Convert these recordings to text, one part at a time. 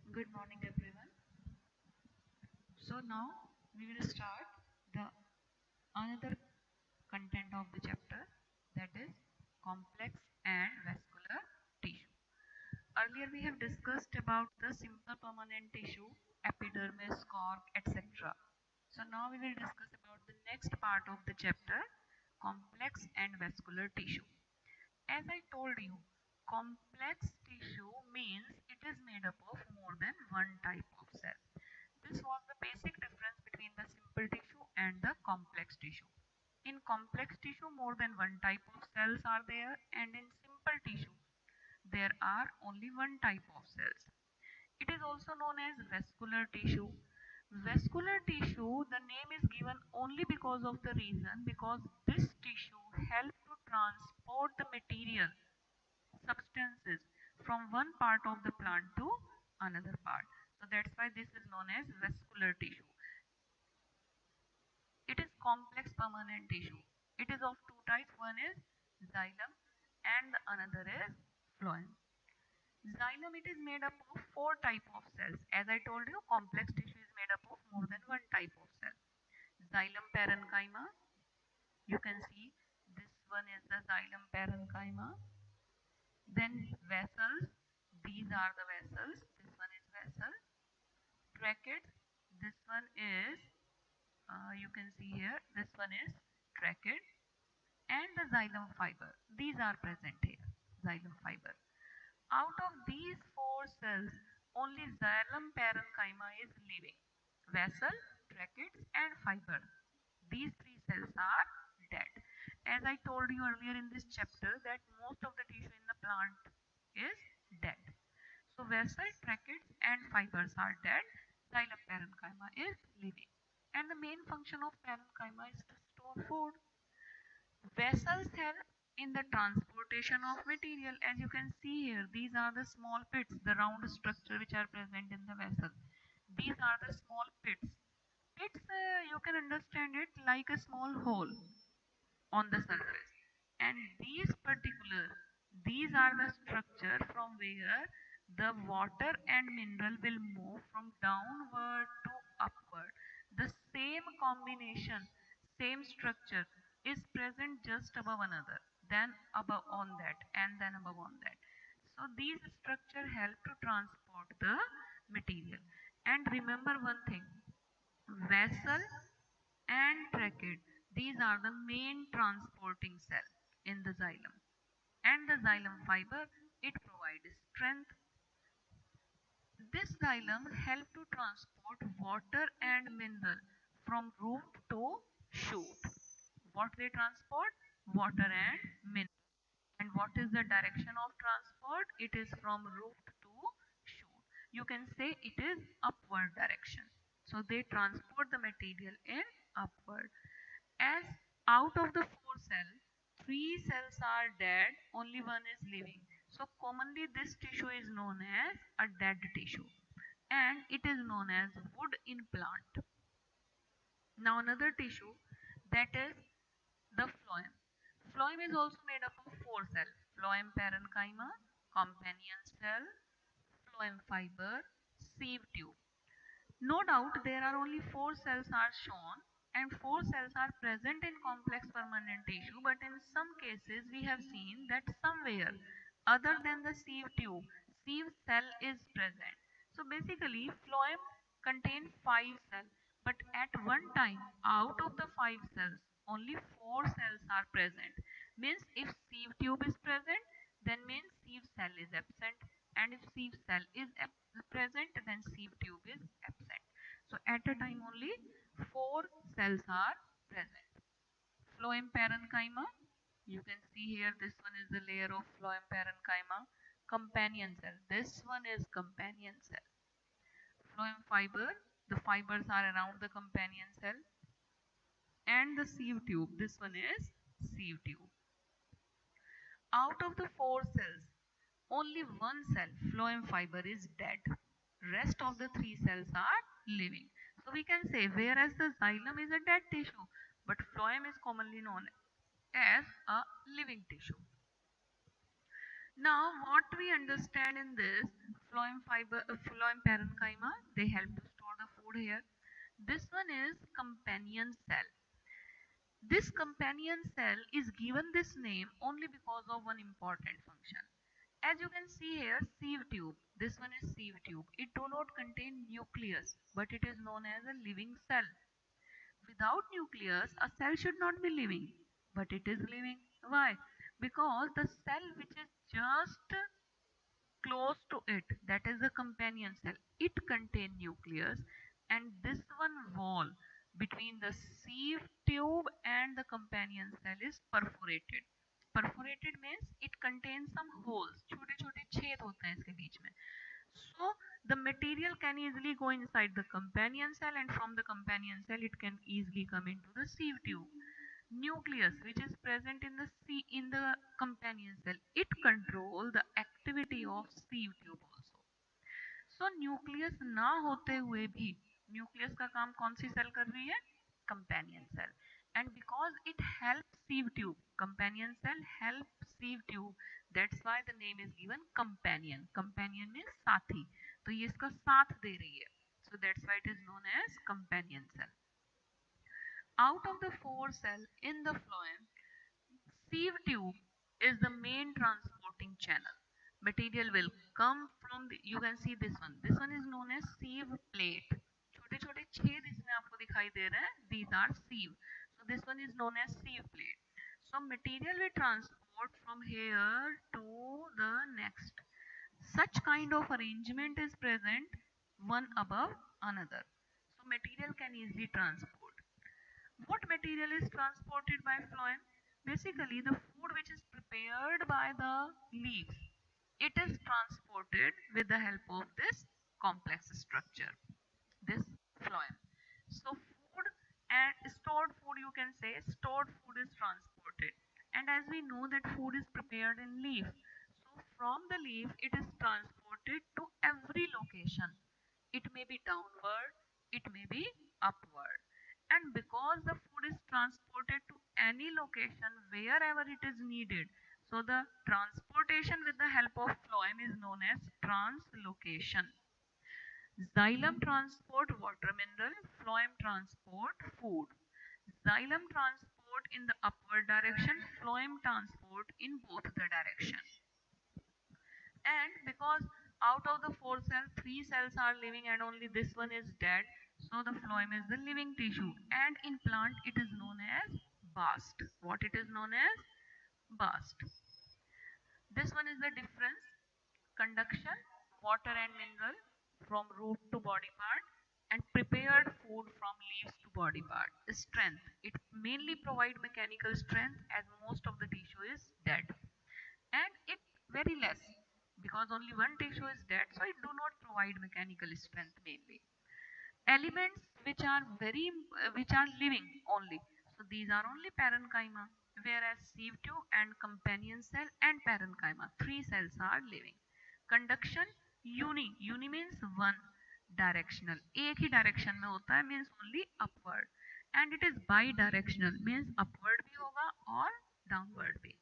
Good morning, everyone. So now we will start the another content of the chapter, that is complex and vascular tissue. Earlier we have discussed about the simple permanent tissue, epidermis, cork, etc. So now we will discuss about the next part of the chapter, complex and vascular tissue. As I told you, complex tissue means it is made up of more than one type of cell. This was the basic difference between the simple tissue and the complex tissue. In complex tissue, more than one type of cells are there, and in simple tissue, there are only one type of cells. It is also known as vascular tissue. Vascular tissue, the name is given only because of the reason because this tissue helps to transport the material, substances from one part of the plant to another part. So that's why this is known as vascular tissue. It is complex permanent tissue. It is of two types. One is xylem and the another is phloem. Xylem, it is made up of four type of cells. As I told you, complex tissue is made up of more than one type of cell. Xylem parenchyma. You can see this one is the xylem parenchyma. Then vessels. These are the vessels. This one is vessel. Tracheids. This one is you can see here. This one is trachea and the xylem fiber. These are present here. Xylem fiber. Out of these four cells, only xylem parenchyma is living. Vessel, tracheids and fiber. These three cells are dead. As I told you earlier in this chapter that most of the tissue in the plant is dead. So vessel, tracheids and fibers are dead. Xylem parenchyma is living. And the main function of parenchyma is to store food. Vessels help in the transportation of material. As you can see here, these are the small pits, the round structure which are present in the vessel. These are the small pits. Pits, you can understand it like a small hole on the surface. And these are the structure from where the water and mineral will move from downward to upward. The same combination, same structure is present just above another, then above on that, and then above on that. So these structure help to transport the material. And remember one thing, vessel and trachea, these are the main transporting cell in the xylem. And the xylem fiber, it provides strength. This xylem help to transport water and mineral from root to shoot. What they transport? Water and mineral. And what is the direction of transport? It is from root to shoot. You can say it is upward direction. So they transport the material in upward. As out of the four cells, three cells are dead, only one is living. So commonly this tissue is known as a dead tissue and it is known as wood in plant. Now another tissue, that is the phloem. Phloem is also made up of four cells. Phloem parenchyma, companion cell, phloem fiber, sieve tube. No doubt there are only four cells are shown and four cells are present in complex permanent tissue, but in some cases we have seen that somewhere other than the sieve tube, sieve cell is present. So basically phloem contains five cells, but at one time out of the five cells only four cells are present. Means if sieve tube is present, then means sieve cell is absent, and if sieve cell is present, then sieve tube is absent. So at a time only four cells are present. Phloem parenchyma, you can see here this one is the layer of phloem parenchyma. Companion cell, this one is companion cell. Phloem fiber, the fibers are around the companion cell. And the sieve tube, this one is sieve tube. Out of the four cells, only one cell, phloem fiber, is dead. Rest of the three cells are living. So we can say whereas the xylem is a dead tissue, but phloem is commonly known as a living tissue. Now what we understand in this, phloem fiber, phloem parenchyma, they help to store the food here. This one is companion cell. This companion cell is given this name only because of one important function. As you can see here, sieve tube. This one is sieve tube. It do not contain nucleus, but it is known as a living cell. Without nucleus, a cell should not be living, but it is living. Why? Because the cell which is just close to it, that is the companion cell, it contains nucleus, and this one wall between the sieve tube and the companion cell is perforated. Perforated means it contains some holes, छोटे छोटे छेद होते हैं इसके बीच में. So the material can easily go inside the companion cell, and from the companion cell it can easily come into the sieve tube. Nucleus, which is present in the in the companion cell, it control the activity of sieve tube also. So nucleus ना होते हुए भी nucleus का काम कौन सी cell कर रही है? Companion cell. And because it help sieve tube, companion cell help sieve tube, that's why the name is given companion. Companion means साथी, तो ये इसका साथ दे रही है, so that's why it is known as companion cell. Out of the four cells in the phloem, sieve tube is the main transporting channel. Material will come from the, you can see this one. This one is known as sieve plate. छोटे छोटे छेद इसमें आपको दिखाई दे रहे हैं. These are sieve. So this one is known as sieve plate. So material will transport from here to the next. Such kind of arrangement is present one above another. So material can easily transport. What material is transported by phloem? Basically, the food which is prepared by the leaves, it is transported with the help of this complex structure, this phloem. So food and stored food, you can say, stored food is transported. And as we know that food is prepared in leaf, so from the leaf it is transported to every location. It may be downward, it may be upward. And because the food is transported to any location wherever it is needed, so the transportation with the help of phloem is known as translocation. Xylem transport water mineral, phloem transport food. Xylem transport in the upward direction, phloem transport in both the direction. And because out of the four cells, three cells are living and only this one is dead, so the phloem is the living tissue, and in plant it is known as bast. What it is known as? Bast. This one is the difference. Conduction, water and mineral from root to body part, and prepared food from leaves to body part. Strength, it mainly provide mechanical strength as most of the tissue is dead, and it very less because only one tissue is dead, so it do not provide mechanical strength mainly. Elements which are which are living only, so these are only parenchyma, whereas sieve tube and companion cell and parenchyma, three cells are living. Conduction, uni means one directional, एक ही direction में होता है, means only upward, and it is bidirectional means upward भी होगा और downward भी.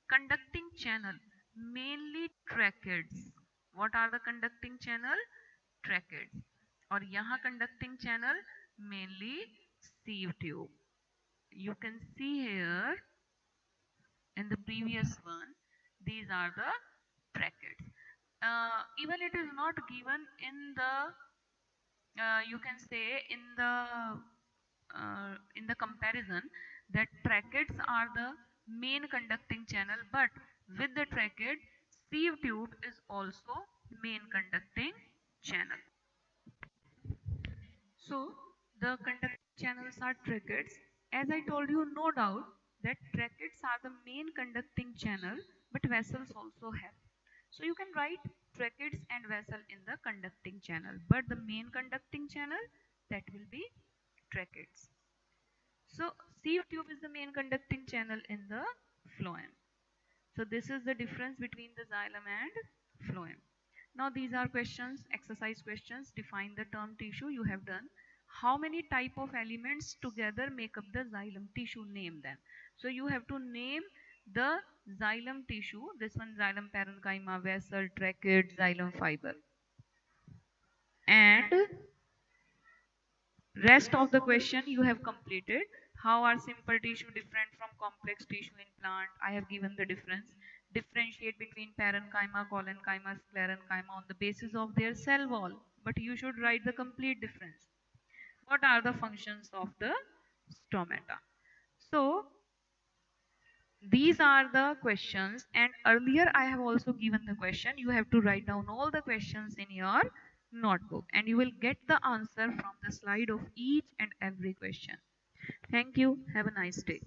Conducting channel, mainly tracheids. What are the conducting channel? Tracheids. और यहाँ conducting channel mainly sieve tube. You can see here in the previous one, these are the tracheids. Even it is not given in the, you can say in the comparison that tracheids are the main conducting channel, but with the tracheids, sieve tube is also main conducting channel. So the conducting channels are tracheids. As I told you, no doubt that tracheids are the main conducting channel, but vessels also have. So you can write tracheids and vessel in the conducting channel, but the main conducting channel, that will be tracheids. So sieve tube is the main conducting channel in the phloem. So this is the difference between the xylem and phloem. Now these are questions, exercise questions. Define the term tissue, you have done. How many type of elements together make up the xylem tissue? Name them. So you have to name the xylem tissue. This one, xylem parenchyma, vessel, tracheid, xylem fiber. and rest of the question you have completed. How are simple tissue different from complex tissue in plant? I have given the difference. Differentiate between parenchyma, collenchyma, sclerenchyma on the basis of their cell wall. But you should write the complete difference. What are the functions of the stomata? So these are the questions, and earlier I have also given the question. You have to write down all the questions in your notebook and you will get the answer from the slide of each and every question. Thank you. Have a nice day.